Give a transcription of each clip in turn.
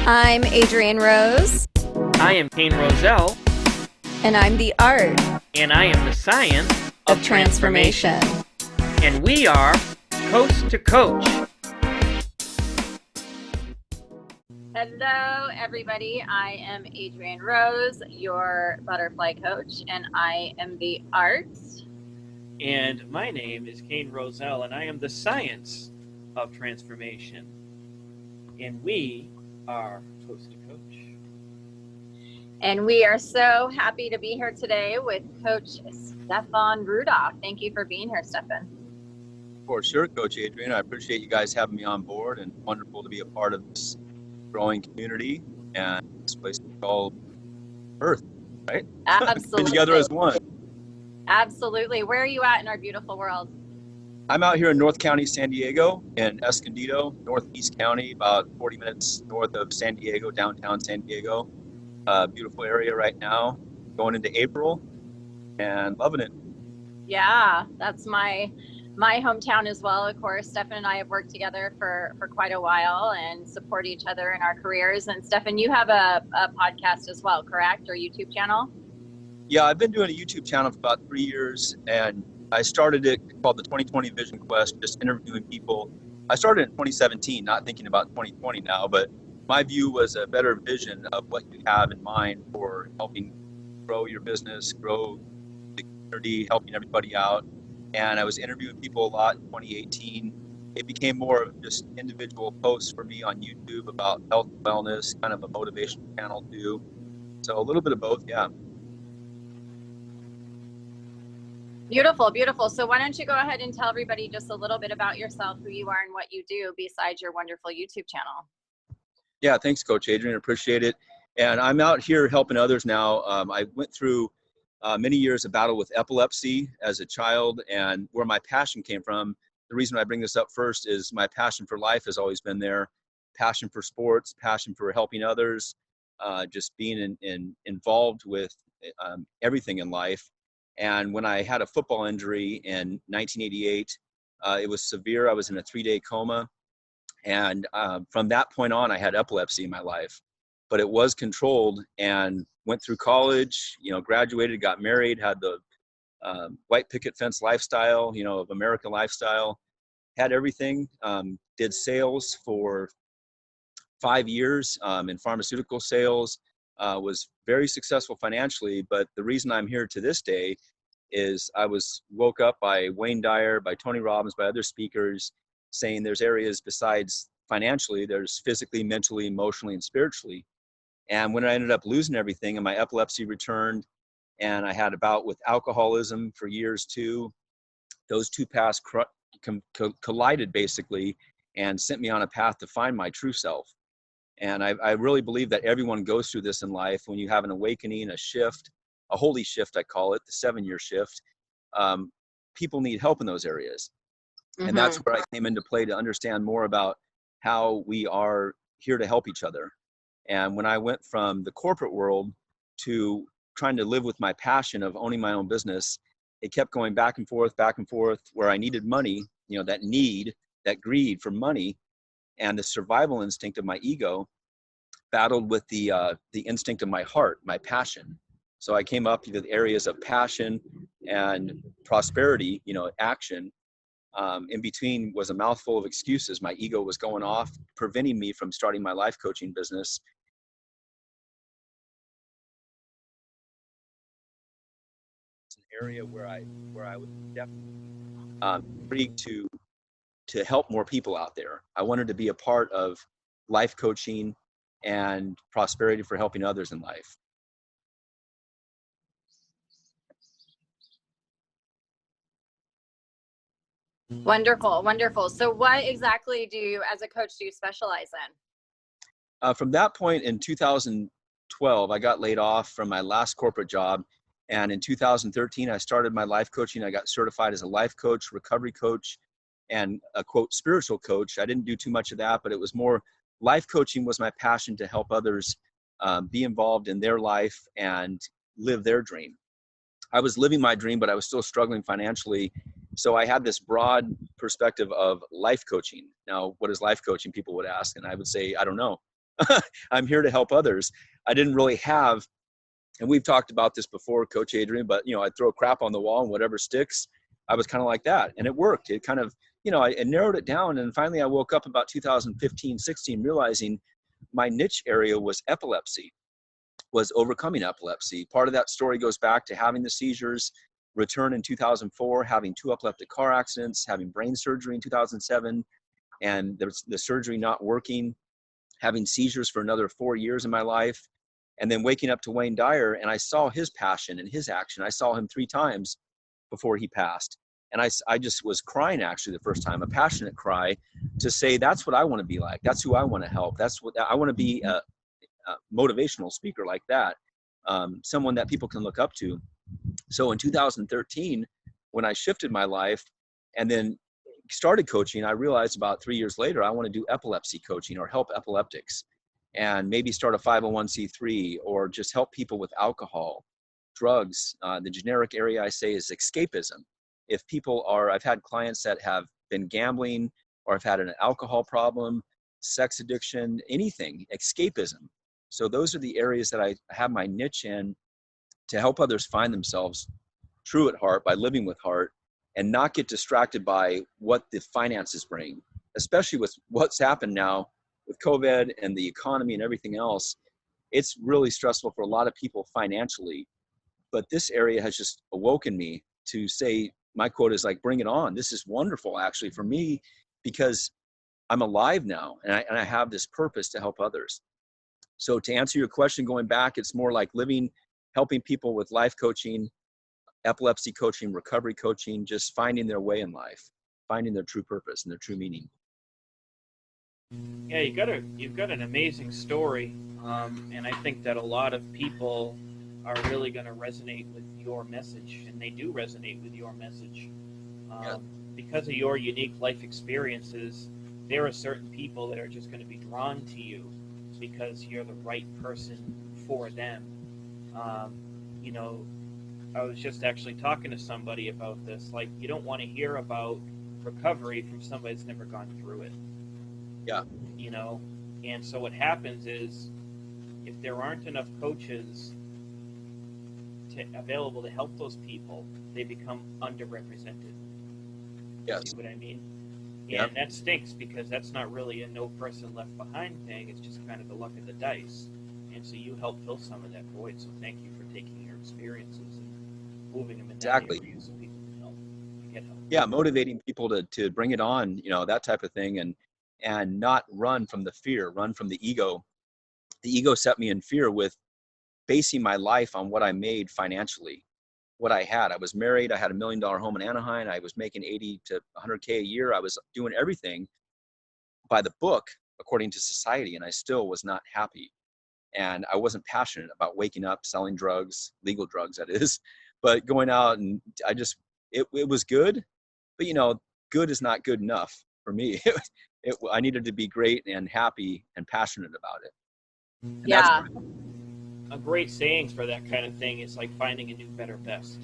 I'm Adrian Rose. I am Kane Roselle. And I'm the art. And I am the science of transformation. And we are Coast to Coach. Hello, everybody. I am Adrian Rose, your butterfly coach, and I am the art. And my name is Kane Roselle, and I am the science of transformation. And we are Coast to Coach. And we are so happy to be here today with Coach Stefan Rudolph. Thank you for being here, Stefan. For sure, Coach Adrian. I appreciate you guys having me on board, and wonderful to be a part of this growing community and this place called Earth, right? Absolutely. Together as one. Absolutely. Where are you at in our beautiful world? I'm out here in North County, San Diego, in Escondido, Northeast County, about 40 minutes north of San Diego, downtown San Diego. Beautiful area right now, going into April, and loving it. Yeah, that's my hometown as well. Of course, Stefan and I have worked together for quite a while and support each other in our careers. And Stefan, you have a podcast as well, correct? Or YouTube channel? Yeah, I've been doing a YouTube channel for about 3 years, and I started it called the 2020 Vision Quest, just interviewing people. I started in 2017, not thinking about 2020 now, but my view was a better vision of what you have in mind for helping grow your business, grow the community, helping everybody out. And I was interviewing people a lot in 2018. It became more of just individual posts for me on YouTube about health and wellness, kind of a motivational channel too. So a little bit of both, yeah. Beautiful, beautiful. So why don't you go ahead and tell everybody just a little bit about yourself, who you are and what you do besides your wonderful YouTube channel. Yeah, thanks, Coach Adrian. Appreciate it. And I'm out here helping others now. I went through many years of battle with epilepsy as a child, and where my passion came from. The reason I bring this up first is my passion for life has always been there. Passion for sports, passion for helping others, just being involved with everything in life. And when I had a football injury in 1988, it was severe. I was in a 3-day coma. And from that point on, I had epilepsy in my life. But it was controlled, and went through college, graduated, got married, had the white picket fence lifestyle, of American lifestyle, had everything, did sales for 5 years in pharmaceutical sales, was very successful financially. But the reason I'm here to this day is I was woke up by Wayne Dyer, by Tony Robbins, by other speakers saying there's areas besides financially, there's physically, mentally, emotionally, and spiritually. And when I ended up losing everything and my epilepsy returned, and I had a bout with alcoholism for years too, those two paths collided basically and sent me on a path to find my true self. And I really believe that everyone goes through this in life. When you have an awakening, a shift, a holy shift, I call it, the 7-year shift, people need help in those areas. Mm-hmm. And that's where I came into play to understand more about how we are here to help each other. And when I went from the corporate world to trying to live with my passion of owning my own business, it kept going back and forth, where I needed money, that need, that greed for money, and the survival instinct of my ego battled with the instinct of my heart, my passion. So I came up to the areas of passion and prosperity, action. In between was a mouthful of excuses. My ego was going off, preventing me from starting my life coaching business. It's an area where I was definitely free to help more people out there. I wanted to be a part of life coaching and prosperity for helping others in life. Wonderful, wonderful. So what exactly as a coach, do you specialize in? From that point in 2012, I got laid off from my last corporate job. And in 2013, I started my life coaching. I got certified as a life coach, recovery coach, and a quote, spiritual coach. I didn't do too much of that, but it was more life coaching was my passion to help others be involved in their life and live their dream. I was living my dream, but I was still struggling financially. So I had this broad perspective of life coaching. Now, what is life coaching? People would ask, and I would say, I don't know. I'm here to help others. I didn't really have, and we've talked about this before, Coach Adrian, but I throw crap on the wall and whatever sticks. I was kind of like that, and it worked. It kind of, I narrowed it down, and finally I woke up about 2015, 16, realizing my niche area was epilepsy, was overcoming epilepsy. Part of that story goes back to having the seizures, return in 2004, having 2 epileptic car accidents, having brain surgery in 2007, and the surgery not working, having seizures for another 4 years in my life, and then waking up to Wayne Dyer, and I saw his passion and his action. I saw him 3 times before he passed. And I just was crying, actually, the first time, a passionate cry to say, that's what I want to be like. That's who I want to help. That's what I want to be, a motivational speaker like that, someone that people can look up to. So in 2013, when I shifted my life and then started coaching, I realized about 3 years later, I want to do epilepsy coaching or help epileptics, and maybe start a 501c3 or just help people with alcohol, drugs. The generic area I say is escapism. If people I've had clients that have been gambling or have had an alcohol problem, sex addiction, anything, escapism. So those are the areas that I have my niche in, to help others find themselves true at heart by living with heart and not get distracted by what the finances bring, especially with what's happened now with COVID and the economy and everything else. It's really stressful for a lot of people financially, but this area has just awoken me to say, my quote is like, bring it on. This is wonderful actually for me, because I'm alive now and I have this purpose to help others. So to answer your question, going back, it's more like helping people with life coaching, epilepsy coaching, recovery coaching, just finding their way in life, finding their true purpose and their true meaning. Yeah, you've got an amazing story, and I think that a lot of people are really going to resonate with your message, and they do resonate with your message. Because of your unique life experiences, there are certain people that are just going to be drawn to you because you're the right person for them. I was just actually talking to somebody about this. Like, you don't want to hear about recovery from somebody that's never gone through it. Yeah. And so what happens is, if there aren't enough coaches available to help those people, they become underrepresented. Yes. See what I mean? Yep. And that stinks, because that's not really a no person left behind thing. It's just kind of the luck of the dice. And so you help fill some of that void. So thank you for taking your experiences and moving them in that area so people can get help. Yeah, motivating people to bring it on, that type of thing, and not run from the fear, run from the ego. The ego set me in fear with basing my life on what I made financially, what I had. I was married. I had $1 million home in Anaheim. I was making 80 to 100K a year. I was doing everything by the book, according to society, and I still was not happy. And I wasn't passionate about waking up, selling drugs, legal drugs, that is, but going out, and it was good, but good is not good enough for me. I needed to be great and happy and passionate about it. And yeah. A great saying for that kind of thing is like finding a new, better, best.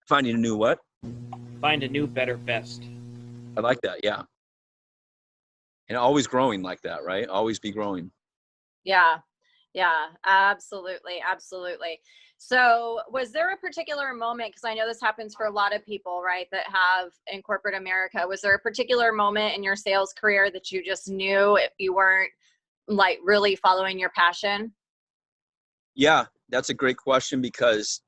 Finding a new what? Find a new, better, best. I like that, yeah. And always growing like that, right? Always be growing. Yeah, absolutely. So was there a particular moment, because I know this happens for a lot of people, right, that have in corporate America, was there a particular moment in your sales career that you just knew if you weren't like really following your passion? Yeah, that's a great question, because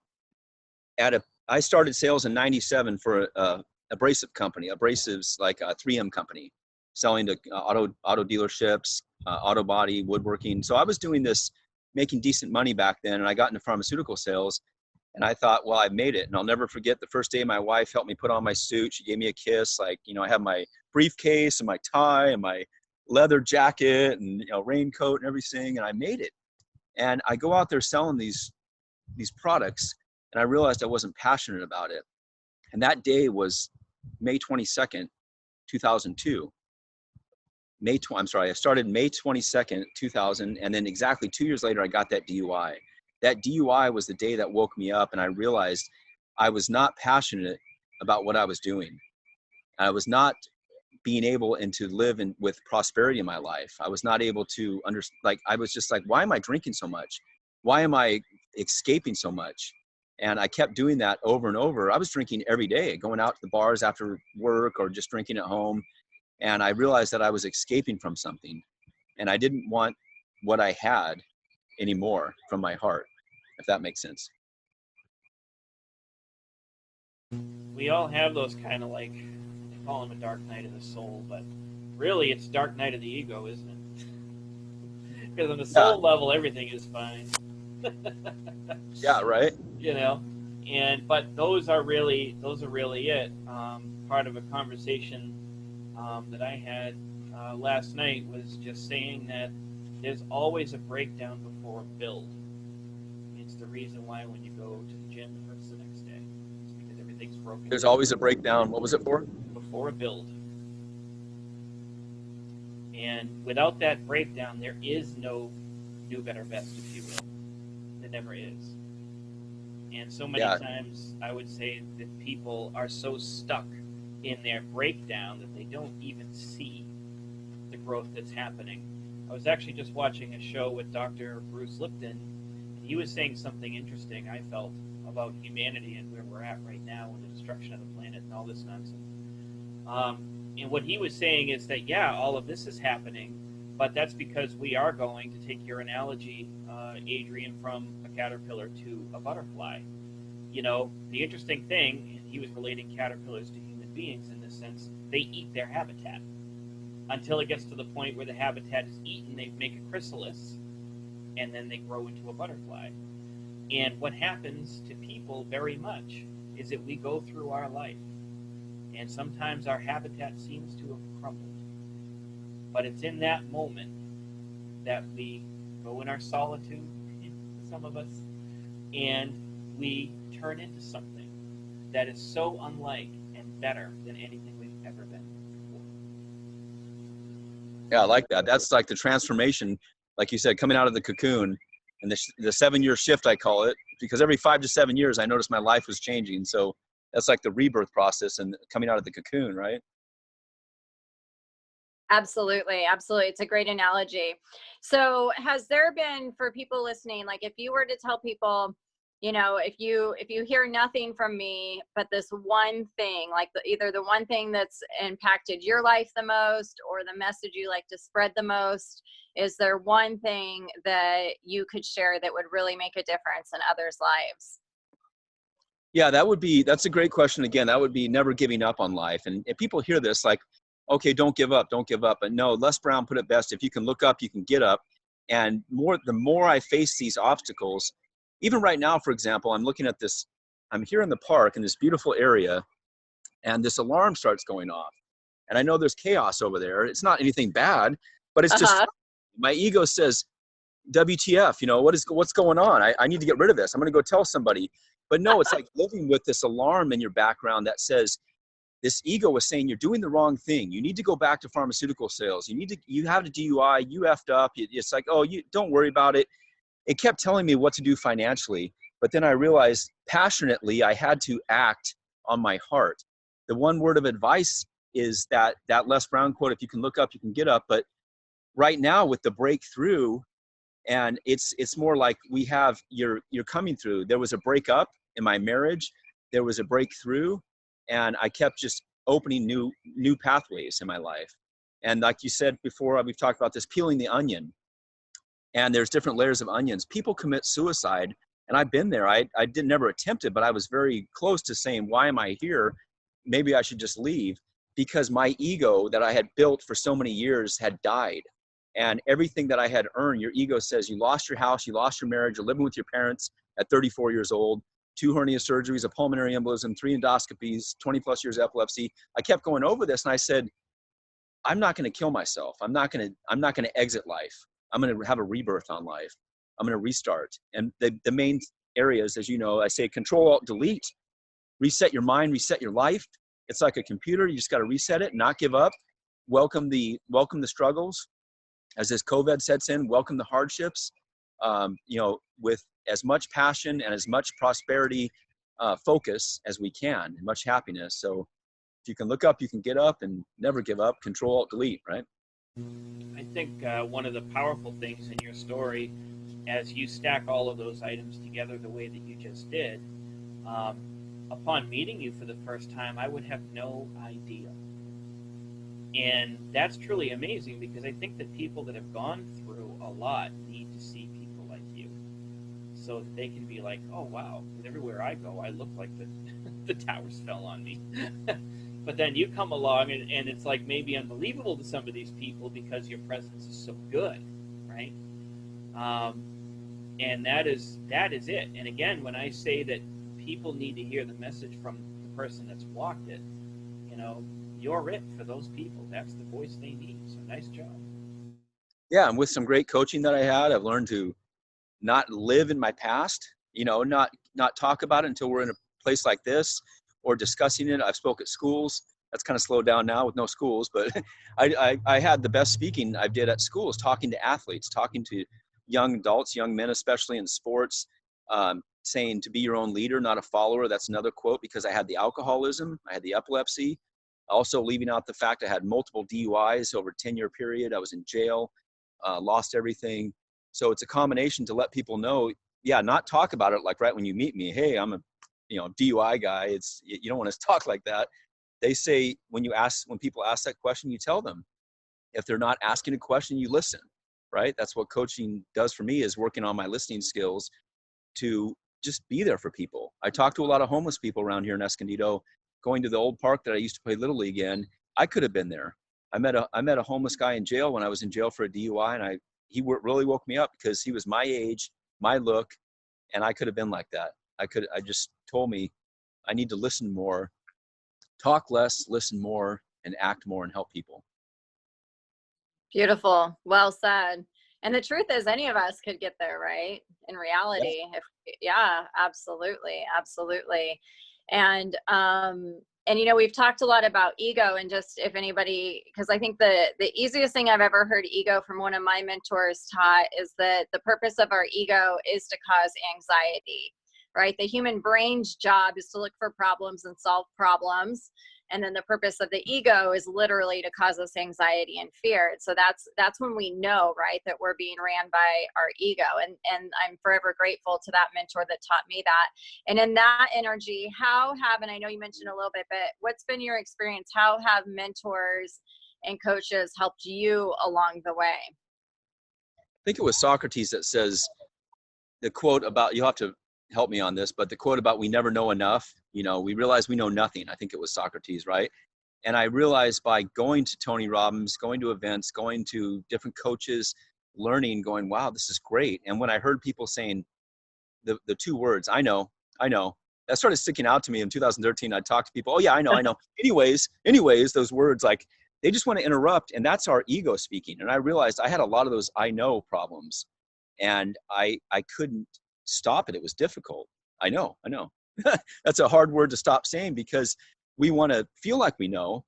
I started sales in 97 for a abrasive company. Abrasives, like a 3M company, selling to auto dealerships, auto body, woodworking. So I was doing this, making decent money back then, and I got into pharmaceutical sales, and I thought, well, I made it. And I'll never forget the first day my wife helped me put on my suit. She gave me a kiss. Like, I have my briefcase and my tie and my leather jacket and raincoat and everything, and I made it. And I go out there selling these products, and I realized I wasn't passionate about it. And that day was May 22nd, 2002. I started May 22nd, 2000, and then exactly 2 years later, I got that DUI. That DUI was the day that woke me up, and I realized I was not passionate about what I was doing. I was not being able and to live with prosperity in my life. I was not able to I was just like, why am I drinking so much? Why am I escaping so much? And I kept doing that over and over. I was drinking every day, going out to the bars after work or just drinking at home. And I realized that I was escaping from something, and I didn't want what I had anymore from my heart, if that makes sense. We all have those kind of like, they call them a dark night of the soul, but really it's dark night of the ego, isn't it? Because on the soul level, everything is fine. Yeah, right. You know, but those are really it. Part of a conversation that I had last night was just saying that there's always a breakdown before a build. It's the reason why when you go to the gym, it hurts the next day. It's because everything's broken. There's always a breakdown. What was it for? Before a build. And without that breakdown, there is no new, better, best, if you will. There never is. And so many times I would say that people are so stuck in their breakdown that they don't even see the growth that's happening. I was actually just watching a show with Dr. Bruce Lipton, and he was saying something interesting, I felt, about humanity and where we're at right now with the destruction of the planet and all this nonsense. And what he was saying is that, all of this is happening, but that's because we are going to take your analogy, Adrian, from a caterpillar to a butterfly. You know, the interesting thing, and he was relating caterpillars to human beings in this sense, they eat their habitat until it gets to the point where the habitat is eaten. They make a chrysalis, and then they grow into a butterfly. And what happens to people very much is that we go through our life, and sometimes our habitat seems to have crumbled. But it's in that moment that we go in our solitude, some of us, and we turn into something that is so unlike and better than anything we've ever been before. Yeah, I like that. That's like the transformation, like you said, coming out of the cocoon, and the 7-year shift, I call it, because every 5 to 7 years, I noticed my life was changing. So that's like the rebirth process and coming out of the cocoon, right? Absolutely. It's a great analogy. So has there been, for people listening, like if you were to tell people, you know, if you hear nothing from me, but this one thing, like either the one thing that's impacted your life the most or the message you like to spread the most, is there one thing that you could share that would really make a difference in others' lives? Yeah, that's a great question. Again, that would be never giving up on life. And if people hear this, like, okay, don't give up. But no, Les Brown put it best. If you can look up, you can get up. And the more I face these obstacles, even right now, for example, I'm looking at this, I'm here in the park in this beautiful area, and this alarm starts going off. And I know there's chaos over there. It's not anything bad, but it's just, my ego says, WTF, you know, what's going on? I need to get rid of this. I'm going to go tell somebody. But no, it's like living with this alarm in your background that says, this ego is saying you're doing the wrong thing. You need to go back to pharmaceutical sales. You have a DUI, you effed up. It's like, oh, you don't worry about it. It kept telling me what to do financially. But then I realized passionately I had to act on my heart. The one word of advice is that Les Brown quote, if you can look up, you can get up. But right now with the breakthrough, and it's more like we have, you're coming through. There was a breakup in my marriage. There was a breakthrough. And I kept just opening new pathways in my life. And like you said before, we've talked about this, peeling the onion. And there's different layers of onions. People commit suicide, and I've been there. I didn't never attempt it, but I was very close to saying, why am I here? Maybe I should just leave, because my ego that I had built for so many years had died. And everything that I had earned, your ego says you lost your house, you lost your marriage, you're living with your parents at 34 years old, 2 hernia surgeries, a pulmonary embolism, 3 endoscopies, 20 plus years of epilepsy. I kept going over this, and I said, I'm not going to kill myself. I'm not going to exit life. I'm going to have a rebirth on life. I'm going to restart. And the main areas, as you know, I say Control Alt Delete, reset your mind, reset your life. It's like a computer. You just got to reset it, not give up. Welcome the struggles. As this COVID sets in, welcome the hardships. With as much passion and as much prosperity, focus as we can, and much happiness. So If you can look up, you can get up, and never give up. Control, Alt, Delete, right? I think one of the powerful things in your story, as you stack all of those items together the way that you just did, upon meeting you for the first time, I would have no idea. And that's truly amazing, because I think that people that have gone through a lot need to see people like you, so that they can be like, oh wow, everywhere I go, I look like the towers fell on me. But then you come along and it's like maybe unbelievable to some of these people because your presence is so good, right? And that is it. And again, when I say that people need to hear the message from the person that's walked it, you're it for those people. That's the voice they need. So nice job. Yeah, and with some great coaching that I had, I've learned to not live in my past, not talk about it until we're in a place like this, or discussing it. I've spoke at schools. That's kind of slowed down now with no schools, but I had the best speaking I did at schools, talking to athletes, talking to young adults, young men, especially in sports, saying to be your own leader, not a follower. That's another quote, because I had the alcoholism, I had the epilepsy, also leaving out the fact I had multiple DUIs over a 10-year period. I was in jail, lost everything. So it's a combination to let people know, not talk about it like right when you meet me, hey, I'm a DUI guy. You don't want to talk like that. They say when people ask that question, you tell them. If they're not asking a question, you listen, right? That's what coaching does for me, is working on my listening skills to just be there for people. I talk to a lot of homeless people around here in Escondido, going to the old park that I used to play Little League in. I could have been there. I met a homeless guy in jail when I was in jail for a DUI, and he really woke me up, because he was my age, my look, and I could have been like that. I just told me I need to listen more, talk less, listen more, and act more, and help people. Beautiful. Well said. And the truth is, any of us could get there, right? In reality. Absolutely. Absolutely. And we've talked a lot about ego, and just if anybody, because I think the easiest thing I've ever heard ego from one of my mentors taught is that the purpose of our ego is to cause anxiety. Right? The human brain's job is to look for problems and solve problems. And then the purpose of the ego is literally to cause us anxiety and fear. So that's when we know, right, that we're being ran by our ego. And I'm forever grateful to that mentor that taught me that. And in that energy, and I know you mentioned a little bit, but what's been your experience? How have mentors and coaches helped you along the way? I think it was Socrates that says the quote about, you'll have to help me on this, but the quote about we never know enough, we realize we know nothing. I think it was Socrates, right? And I realized by going to Tony Robbins, going to events, going to different coaches, learning, going, wow, this is great. And when I heard people saying the two words, I know, that started sticking out to me in 2013. I talked to people, oh yeah, I know. Anyways, those words, like, they just want to interrupt, and that's our ego speaking. And I realized I had a lot of those I know problems, and I couldn't stop it. It was difficult. I know. That's a hard word to stop saying, because we want to feel like we know.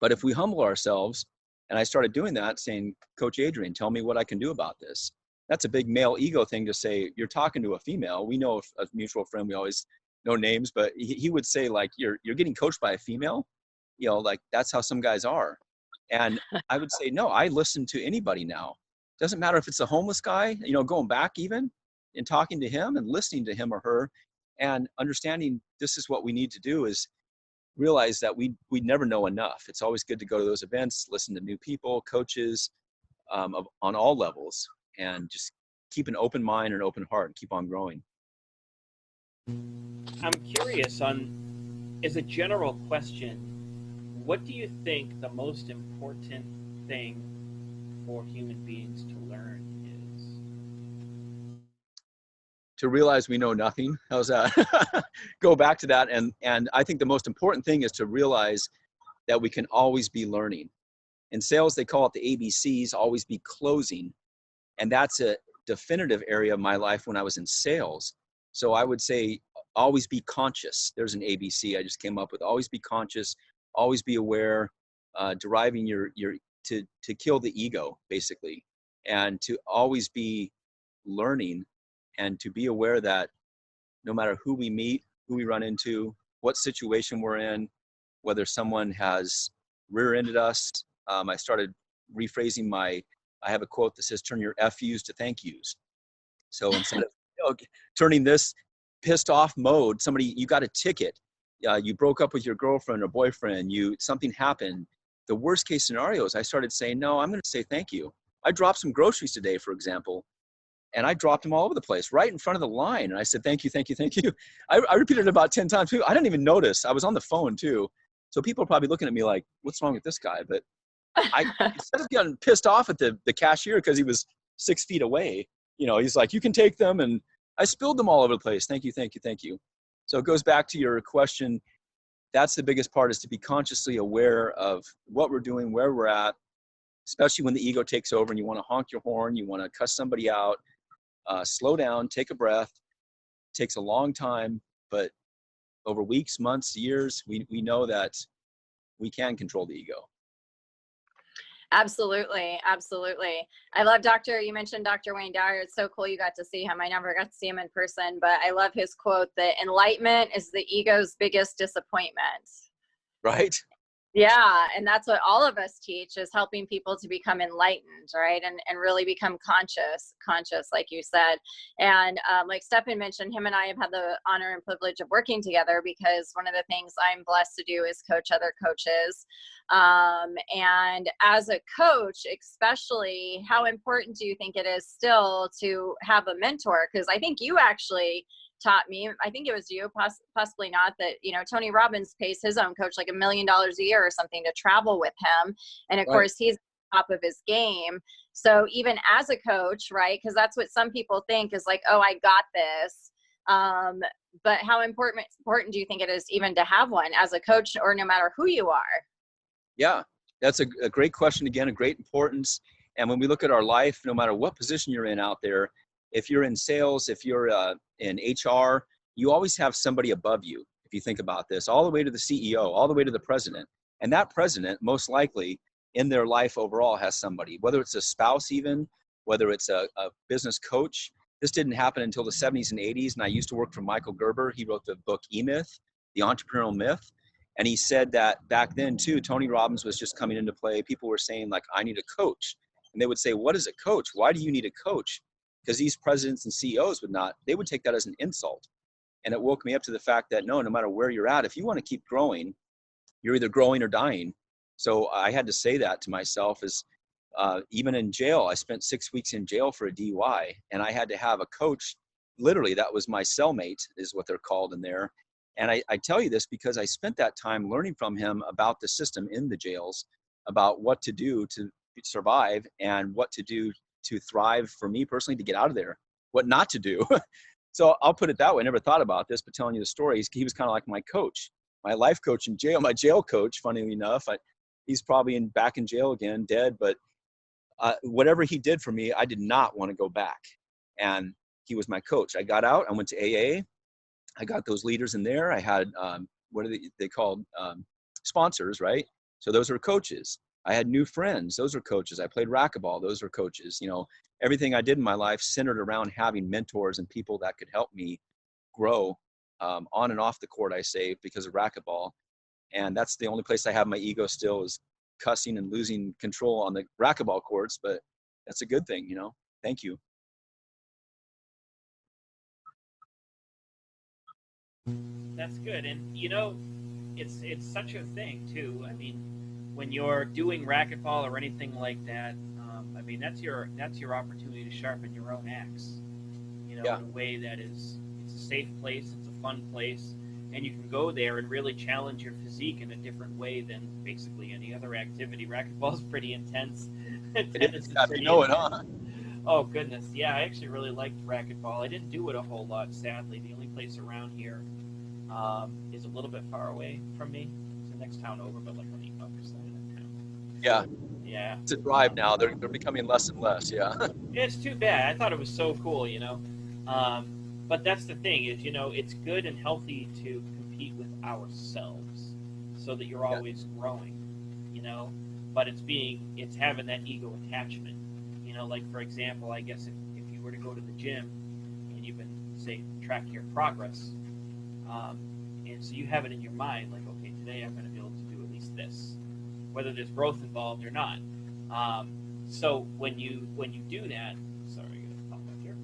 But if we humble ourselves, and I started doing that, saying, Coach Adrian, tell me what I can do about this. That's a big male ego thing to say. You're talking to a female. We know a mutual friend, we always know names, but he would say, like, you're getting coached by a female, like, that's how some guys are. And I would say, no, I listen to anybody now. Doesn't matter if it's a homeless guy, going back even and talking to him and listening to him or her, and understanding this is what we need to do, is realize that we never know enough. It's always good to go to those events, listen to new people, coaches, on all levels, and just keep an open mind and open heart and keep on growing. I'm curious, as a general question, what do you think the most important thing for human beings to learn is? To realize we know nothing. How's that? Go back to that. And I think the most important thing is to realize that we can always be learning. In sales, they call it the ABCs, always be closing. And that's a definitive area of my life when I was in sales. So I would say always be conscious. There's an ABC I just came up with. Always be conscious, always be aware, deriving to kill the ego, basically, and to always be learning, and to be aware that no matter who we meet, who we run into, what situation we're in, whether someone has rear-ended us. I started rephrasing I have a quote that says, turn your FUs to thank yous. So instead of turning this pissed off mode, you got a ticket, you broke up with your girlfriend or boyfriend, something happened. The worst case scenario is I started saying, no, I'm going to say thank you. I dropped some groceries today, for example, and I dropped them all over the place, right in front of the line. And I said, thank you, thank you, thank you. I repeated it about 10 times. I didn't even notice. I was on the phone too. So people are probably looking at me like, what's wrong with this guy? But instead of getting pissed off at the cashier because he was 6 feet away, he's like, you can take them. And I spilled them all over the place. Thank you, thank you, thank you. So it goes back to your question. That's the biggest part, is to be consciously aware of what we're doing, where we're at, especially when the ego takes over and you want to honk your horn, you want to cuss somebody out. Slow down, take a breath. It takes a long time, but over weeks, months, years, we know that we can control the ego. Absolutely. Absolutely. I love you mentioned Dr. Wayne Dyer. It's so cool you got to see him. I never got to see him in person, but I love his quote that enlightenment is the ego's biggest disappointment. Right? Yeah. And that's what all of us teach, is helping people to become enlightened, right? And really become conscious, like you said. And like Stefan mentioned, him and I have had the honor and privilege of working together, because one of the things I'm blessed to do is coach other coaches. And as a coach, especially, how important do you think it is still to have a mentor? Because I think you actually taught me, I think it was you, possibly not, that Tony Robbins pays his own coach like $1 million a year or something to travel with him, and of course he's top of his game. So even as a coach, right, because that's what some people think is like, oh, I got this, but how important do you think it is even to have one as a coach, or no matter who you are? Yeah, that's a great question. Again, a great importance. And when we look at our life, no matter what position you're in out there, if you're in sales, if you're in HR, you always have somebody above you. If you think about this, all the way to the CEO, all the way to the president. And that president, most likely in their life overall, has somebody, whether it's a spouse even, whether it's a business coach. This didn't happen until the 70s and 80s. And I used to work for Michael Gerber. He wrote the book E-Myth, The Entrepreneurial Myth. And he said that back then too, Tony Robbins was just coming into play. People were saying like, I need a coach. And they would say, what is a coach? Why do you need a coach? Because these presidents and CEOs they would take that as an insult. And it woke me up to the fact that no matter where you're at, if you want to keep growing, you're either growing or dying. So I had to say that to myself. Even in jail, I spent 6 weeks in jail for a DUI, and I had to have a coach. Literally, that was my cellmate, is what they're called in there. And I tell you this because I spent that time learning from him about the system in the jails, about what to do to survive and what to do to thrive for me personally, to get out of there, what not to do. So I'll put it that way. I never thought about this, but telling you the story, he was kind of like my coach, my life coach in jail, my jail coach, funnily enough. He's probably back in jail again, dead, but whatever he did for me, I did not want to go back. And he was my coach. I got out, I went to AA. I got those leaders in there. I had, what are they called? Sponsors, right? So those are coaches. I had new friends. Those are coaches. I played racquetball. Those are coaches. Everything I did in my life centered around having mentors and people that could help me grow on and off the court, I say, because of racquetball. And that's the only place I have my ego still, is cussing and losing control on the racquetball courts. But that's a good thing, Thank you. That's good. And it's such a thing too. I mean, when you're doing racquetball or anything like that, that's your opportunity to sharpen your own axe, in a way that it's a safe place, it's a fun place, and you can go there and really challenge your physique in a different way than basically any other activity. Racquetball is pretty intense. Tennis is pretty intense. Huh? Oh goodness, yeah, I actually really liked racquetball. I didn't do it a whole lot, sadly. The only place around here is a little bit far away from me. It's the next town over, but like on the other side of that town. Yeah. It's a drive now. They're becoming less and less. Yeah. It's too bad. I thought it was so cool, But that's the thing is, it's good and healthy to compete with ourselves, so that you're always growing, But it's having that ego attachment, Like for example, I guess if you were to go to the gym and you've been track your progress. And so you have it in your mind, like, okay, today I'm going to be able to this, whether there's growth involved or not. So when you do that, sorry, I got a pop up here.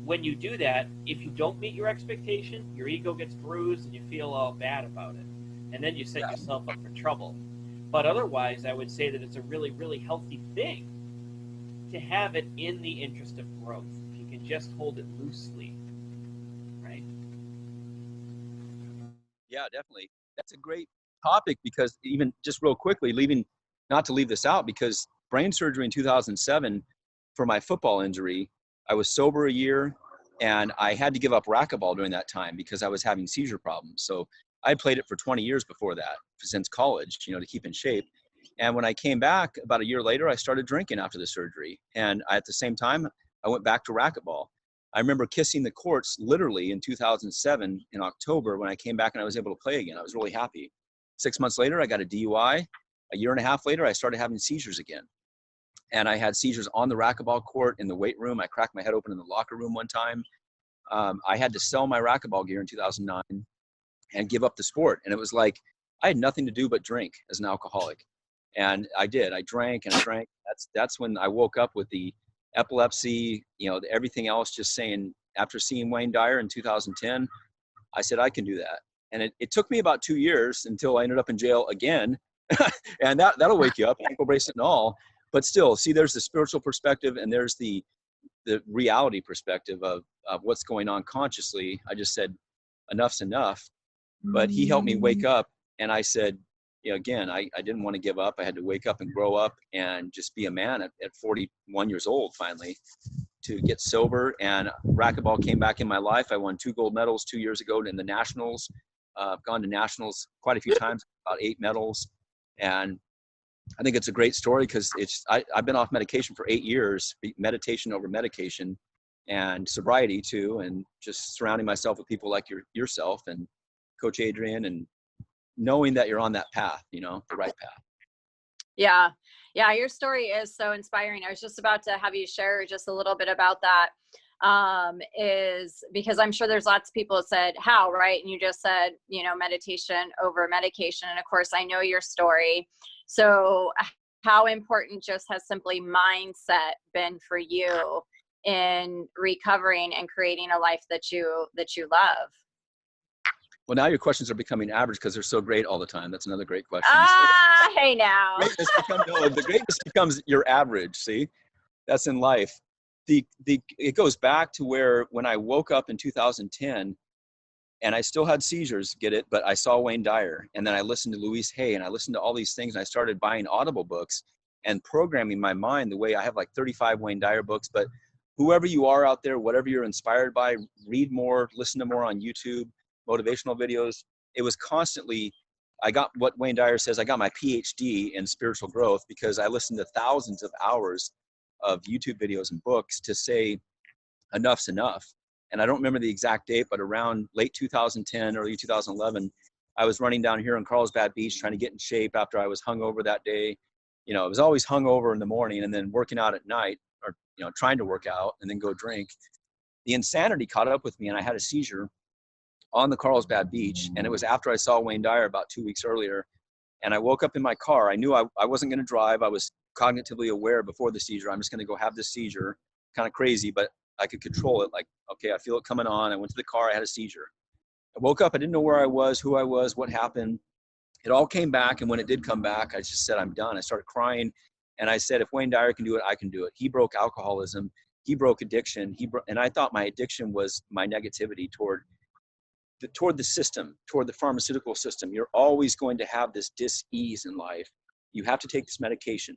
When you do that, if you don't meet your expectation, your ego gets bruised and you feel all bad about it, and then you set yourself up for trouble. But otherwise, I would say that it's a really, really healthy thing to have it in the interest of growth. If you can just hold it loosely, right? Yeah, definitely. That's a great topic, because even just real quickly, not to leave this out, because brain surgery in 2007 for my football injury, I was sober a year, and I had to give up racquetball during that time because I was having seizure problems. So I played it for 20 years before that, since college, to keep in shape. And when I came back about a year later, I started drinking after the surgery. And at the same time, I went back to racquetball. I remember kissing the courts literally in 2007 in October when I came back and I was able to play again. I was really happy. 6 months later, I got a DUI. A year and a half later, I started having seizures again. And I had seizures on the racquetball court, in the weight room. I cracked my head open in the locker room one time. I had to sell my racquetball gear in 2009 and give up the sport. And it was like I had nothing to do but drink as an alcoholic. And I did. I drank and I drank. That's when I woke up with the epilepsy, everything else, just saying, after seeing Wayne Dyer in 2010, I said, I can do that. And it took me about 2 years until I ended up in jail again. And that'll wake you up, ankle bracelet and all. But still, see, there's the spiritual perspective and there's the reality perspective of what's going on consciously. I just said, enough's enough. But he helped me wake up. And I said, again, I didn't want to give up. I had to wake up and grow up and just be a man at 41 years old, finally, to get sober. And racquetball came back in my life. I won 2 gold medals 2 years ago in the nationals. I've gone to nationals quite a few times, about 8 medals. And I think it's a great story because I've been off medication for 8 years, meditation over medication, and sobriety too, and just surrounding myself with people like yourself and Coach Adrian, and knowing that you're on that path, the right path. Yeah. Your story is so inspiring. I was just about to have you share just a little bit about that. Is because I'm sure there's lots of people that said how, right? And you just said, meditation over medication. And of course, I know your story. So how important just has simply mindset been for you in recovering and creating a life that you love? Well, now your questions are becoming average because they're so great all the time. That's another great question. Hey now. The greatness becomes your average. See, that's in life. It goes back to where when I woke up in 2010 and I still had seizures, but I saw Wayne Dyer, and then I listened to Louise Hay, and I listened to all these things, and I started buying Audible books and programming my mind the way I have like 35 Wayne Dyer books. But whoever you are out there, whatever you're inspired by, read more, listen to more on YouTube, motivational videos. It was constantly, I got what Wayne Dyer says, I got my PhD in spiritual growth because I listened to thousands of hours of YouTube videos and books to say enough's enough. And I don't remember the exact date, but around late 2010, early 2011, I was running down here on Carlsbad Beach trying to get in shape after I was hungover that day. I was always hungover in the morning and then working out at night, or, trying to work out and then go drink. The insanity caught up with me and I had a seizure on the Carlsbad Beach. And it was after I saw Wayne Dyer about 2 weeks earlier. And I woke up in my car. I knew I wasn't going to drive. I was cognitively aware before the seizure. I'm just going to go have this seizure. Kind of crazy, but I could control it. Like, okay, I feel it coming on. I went to the car. I had a seizure. I woke up. I didn't know where I was, who I was, what happened. It all came back. And when it did come back, I just said, I'm done. I started crying. And I said, if Wayne Dyer can do it, I can do it. He broke alcoholism. He broke addiction. And I thought my addiction was my negativity toward the system, toward the pharmaceutical system. You're always going to have this dis-ease in life. You have to take this medication.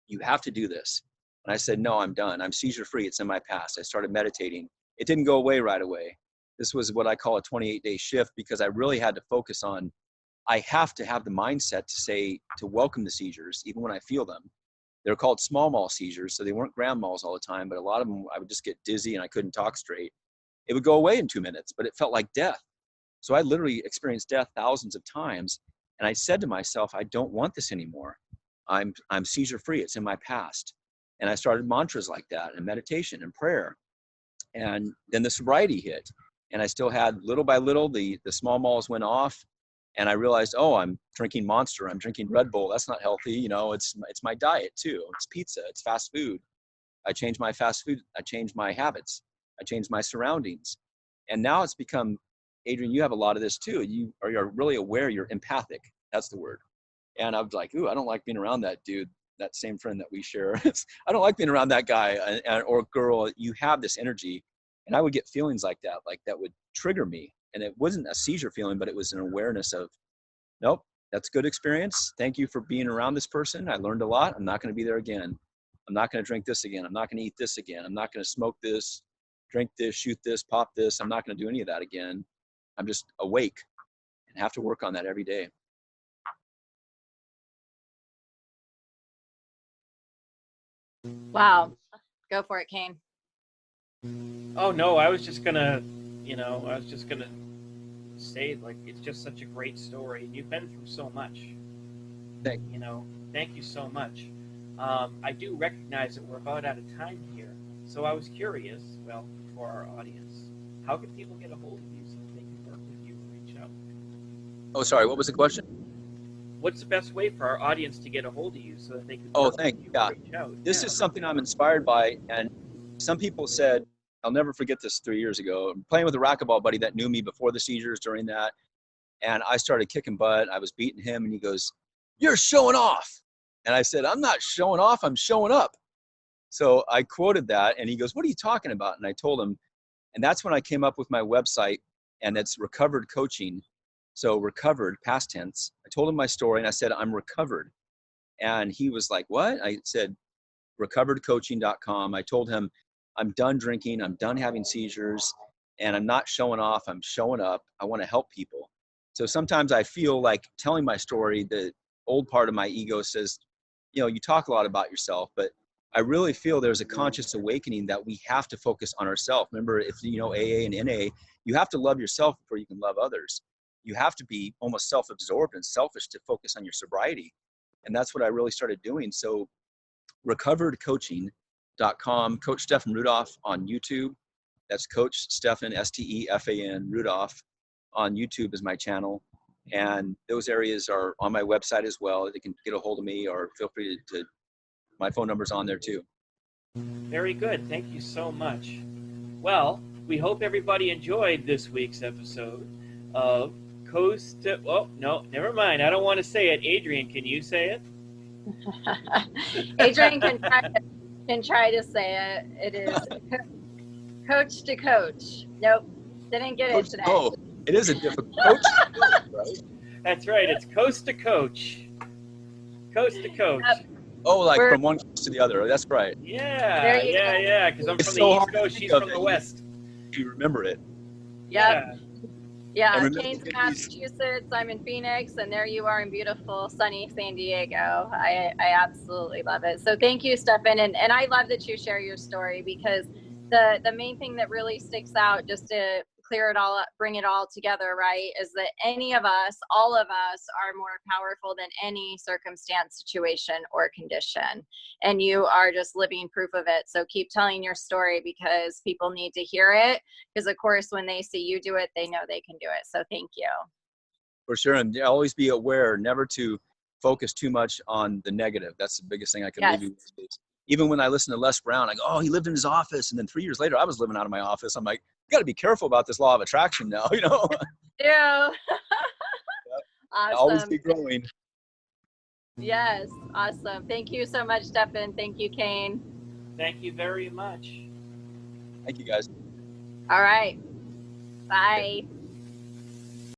You have to do this. And I said, no, I'm done. I'm seizure free. It's in my past. I started meditating. It didn't go away right away. This was what I call a 28-day shift because I really had to focus on, I have to have the mindset to welcome the seizures, even when I feel them. They're called small mall seizures. So they weren't grand malls all the time, but a lot of them, I would just get dizzy and I couldn't talk straight. It would go away in 2 minutes, but it felt like death. So I literally experienced death thousands of times. And I said to myself, I don't want this anymore. I'm seizure free. It's in my past. And I started mantras like that and meditation and prayer. And then the sobriety hit. And I still had, little by little, the small malls went off. And I realized, oh, I'm drinking Monster, I'm drinking Red Bull. That's not healthy. You know, it's my diet too. It's pizza, it's fast food. I changed my fast food. I changed my habits. I changed my surroundings. And now it's become, Adrian, you have a lot of this too. You're really aware, you're empathic. That's the word. And I was like, ooh, I don't like being around that dude, that same friend that we share. I don't like being around that guy or girl. You have this energy. And I would get feelings like that would trigger me. And it wasn't a seizure feeling, but it was an awareness of, nope, that's good experience. Thank you for being around this person. I learned a lot. I'm not going to be there again. I'm not going to drink this again. I'm not going to eat this again. I'm not going to smoke this, drink this, shoot this, pop this. I'm not going to do any of that again. I'm just awake and have to work on that every day. Wow. Go for it, Kane. Oh no, I was just gonna say, like, it's just such a great story. You've been through so much. Thank you so much. I do recognize that we're about out of time here, so I was curious, well, for our audience, how can people get a hold of you so that they can work with you and reach out? Oh, sorry, what was the question? What's the best way for our audience to get a hold of you so that they can thank you. Yeah. reach out? This is something I'm inspired by, and some people said, I'll never forget this 3 years ago. I'm playing with a racquetball buddy that knew me before the seizures during that. And I started kicking butt. I was beating him, and he goes, "You're showing off." And I said, "I'm not showing off, I'm showing up." So I quoted that, and he goes, "What are you talking about?" And I told him, and that's when I came up with my website, and it's Recovered Coaching. So recovered, past tense. I told him my story, and I said, "I'm recovered." And he was like, "What?" I said, recoveredcoaching.com. I told him, I'm done drinking, I'm done having seizures, and I'm not showing off, I'm showing up. I want to help people. So sometimes I feel like telling my story, the old part of my ego says, you talk a lot about yourself, but I really feel there's a conscious awakening that we have to focus on ourselves. Remember, if you know AA and NA, you have to love yourself before you can love others. You have to be almost self-absorbed and selfish to focus on your sobriety. And that's what I really started doing. So recoveredcoaching.com, Coach Stefan Rudolph on YouTube. That's Coach Stefan, Stefan Rudolph on YouTube is my channel. And those areas are on my website as well. They can get a hold of me, or feel free to my phone number's on there too. Very good. Thank you so much. Well, we hope everybody enjoyed this week's episode of Coast to... Oh, no, never mind. I don't want to say it. Adrian, can you say it? Adrian can try to say it. It is coach to coach. Nope, didn't get it today. Oh, it is a difficult coach, right? That's right. It's coast to coach. Coast to coach. Oh, like from one coast to the other. That's right. Yeah. Because I'm from the East Coast. She's from the West. You remember it. Yep. Yeah, Kane's in Massachusetts, I'm in Phoenix, and there you are in beautiful, sunny San Diego. I absolutely love it. So thank you, Stefan. And I love that you share your story, because the main thing that really sticks out, just to clear it all up, bring it all together, right, is that any of us, all of us, are more powerful than any circumstance, situation, or condition. And you are just living proof of it. So keep telling your story, because people need to hear it. Because of course, when they see you do it, they know they can do it. So thank you. For sure. And always be aware, never to focus too much on the negative. That's the biggest thing I can leave you with. Even when I listen to Les Brown, I go, oh, he lived in his office. And then 3 years later, I was living out of my office. I'm like, you got to be careful about this law of attraction now, Yeah. Awesome. Always be growing. Yes. Awesome. Thank you so much, Stefan. Thank you, Kane. Thank you very much. Thank you, guys. All right. Bye.